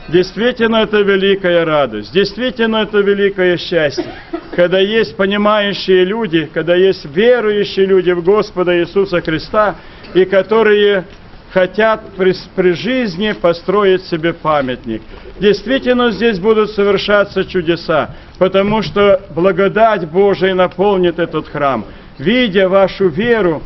Действительно, это великая радость, действительно, это великое счастье, когда есть понимающие люди, когда есть верующие люди в Господа Иисуса Христа, и которые хотят при жизни построить себе памятник. Действительно, здесь будут совершаться чудеса, потому что благодать Божия наполнит этот храм. Видя вашу веру,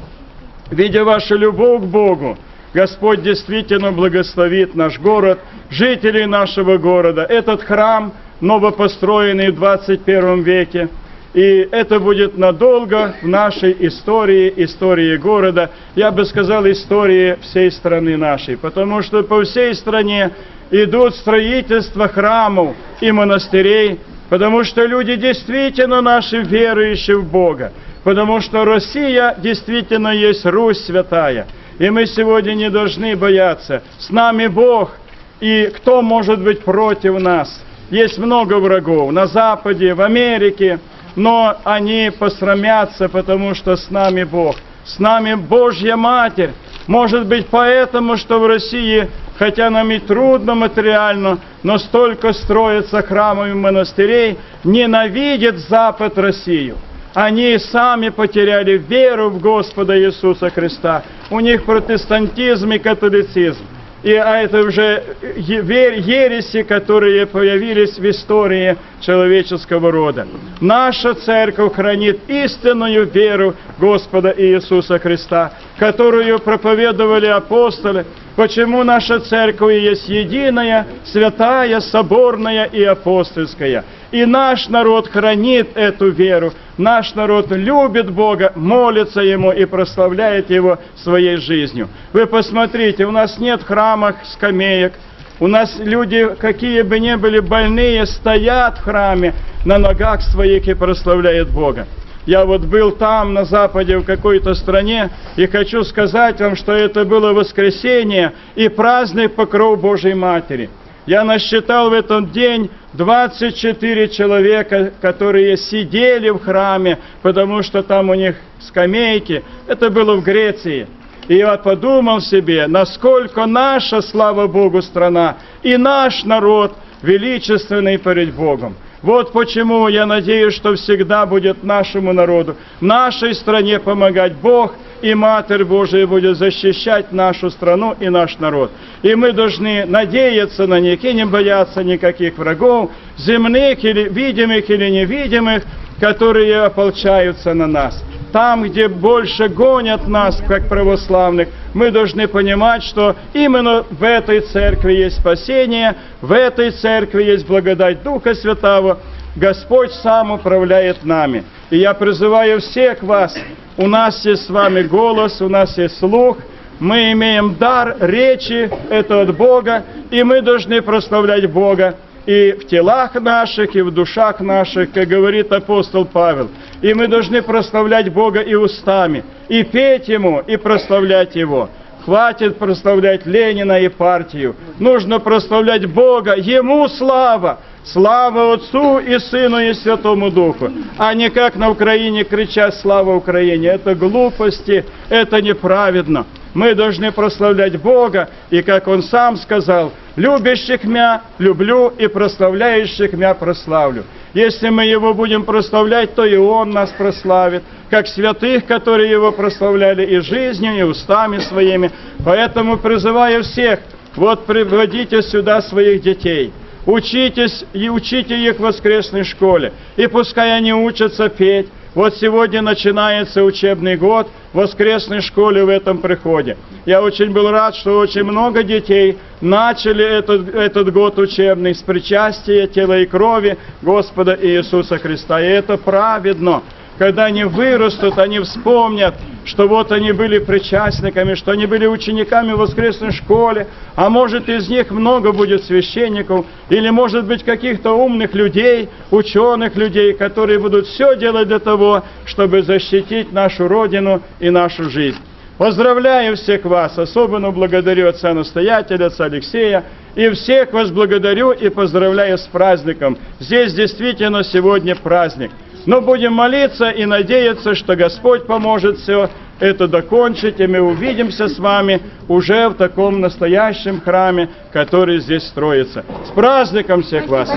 видя вашу любовь к Богу, Господь действительно благословит наш город, жителей нашего города. Этот храм, новопостроенный в 21 веке, и это будет надолго в нашей истории города, я бы сказал, истории всей страны нашей, потому что по всей стране идут строительства храмов и монастырей, потому что люди действительно наши верующие в Бога, потому что Россия действительно есть Русь святая. И мы сегодня не должны бояться. С нами Бог, и кто может быть против нас? Есть много врагов на Западе, в Америке, но они посрамятся, потому что с нами Бог. С нами Божья Матерь. Может быть, поэтому, что в России, хотя нам и трудно материально, но столько строится храмов и монастырей, ненавидит Запад Россию. Они сами потеряли веру в Господа Иисуса Христа. У них протестантизм и католицизм. Это уже ереси, которые появились в истории человеческого рода. Наша церковь хранит истинную веру Господа Иисуса Христа, которую проповедовали апостолы. Почему наша церковь есть единая, святая, соборная и апостольская? И наш народ хранит эту веру. Наш народ любит Бога, молится Ему и прославляет Его своей жизнью. Вы посмотрите, у нас нет в храмах скамеек. У нас люди, какие бы ни были больные, стоят в храме на ногах своих и прославляют Бога. Я вот был там, на Западе, в какой-то стране, и хочу сказать вам, что это было воскресенье и праздник Покров Божией Матери. Я насчитал в этот день 24 человека, которые сидели в храме, потому что там у них скамейки. Это было в Греции. И я подумал себе, насколько наша, слава Богу, страна и наш народ величественный перед Богом. Вот почему я надеюсь, что всегда будет нашему народу, нашей стране помогать Бог, и Матерь Божия будет защищать нашу страну и наш народ. И мы должны надеяться на них и не бояться никаких врагов, земных, или видимых, или невидимых, которые ополчаются на нас. Там, где больше гонят нас, как православных, мы должны понимать, что именно в этой церкви есть спасение, в этой церкви есть благодать Духа Святого. Господь сам управляет нами. И я призываю всех вас, у нас есть с вами голос, у нас есть слух, мы имеем дар речи, это от Бога, и мы должны прославлять Бога и в телах наших, и в душах наших, как говорит апостол Павел. И мы должны прославлять Бога и устами, и петь Ему, и прославлять Его. Хватит прославлять Ленина и партию. Нужно прославлять Бога. Ему слава! Слава Отцу и Сыну и Святому Духу. А не как на Украине кричать «Слава Украине». Это глупости, это неправедно. Мы должны прославлять Бога, и, как Он сам сказал, «Любящих мя люблю, и прославляющих мя прославлю». Если мы Его будем прославлять, то и Он нас прославит, как святых, которые Его прославляли и жизнью, и устами своими. Поэтому призываю всех, вот приводите сюда своих детей. Учитесь и учите их в воскресной школе. И пускай они учатся петь. Вот сегодня начинается учебный год в воскресной школе в этом приходе. Я очень был рад, что очень много детей начали этот год учебный с причастия тела и крови Господа Иисуса Христа. И это праведно. Когда они вырастут, они вспомнят, что вот они были причастниками, что они были учениками в воскресной школе, а может из них много будет священников, или может быть каких-то умных людей, ученых людей, которые будут все делать для того, чтобы защитить нашу Родину и нашу жизнь. Поздравляю всех вас, особенно благодарю отца-настоятеля, отца Алексея, и всех вас благодарю и поздравляю с праздником. Здесь действительно сегодня праздник. Но будем молиться и надеяться, что Господь поможет все это докончить, и мы увидимся с вами уже в таком настоящем храме, который здесь строится. С праздником всех вас!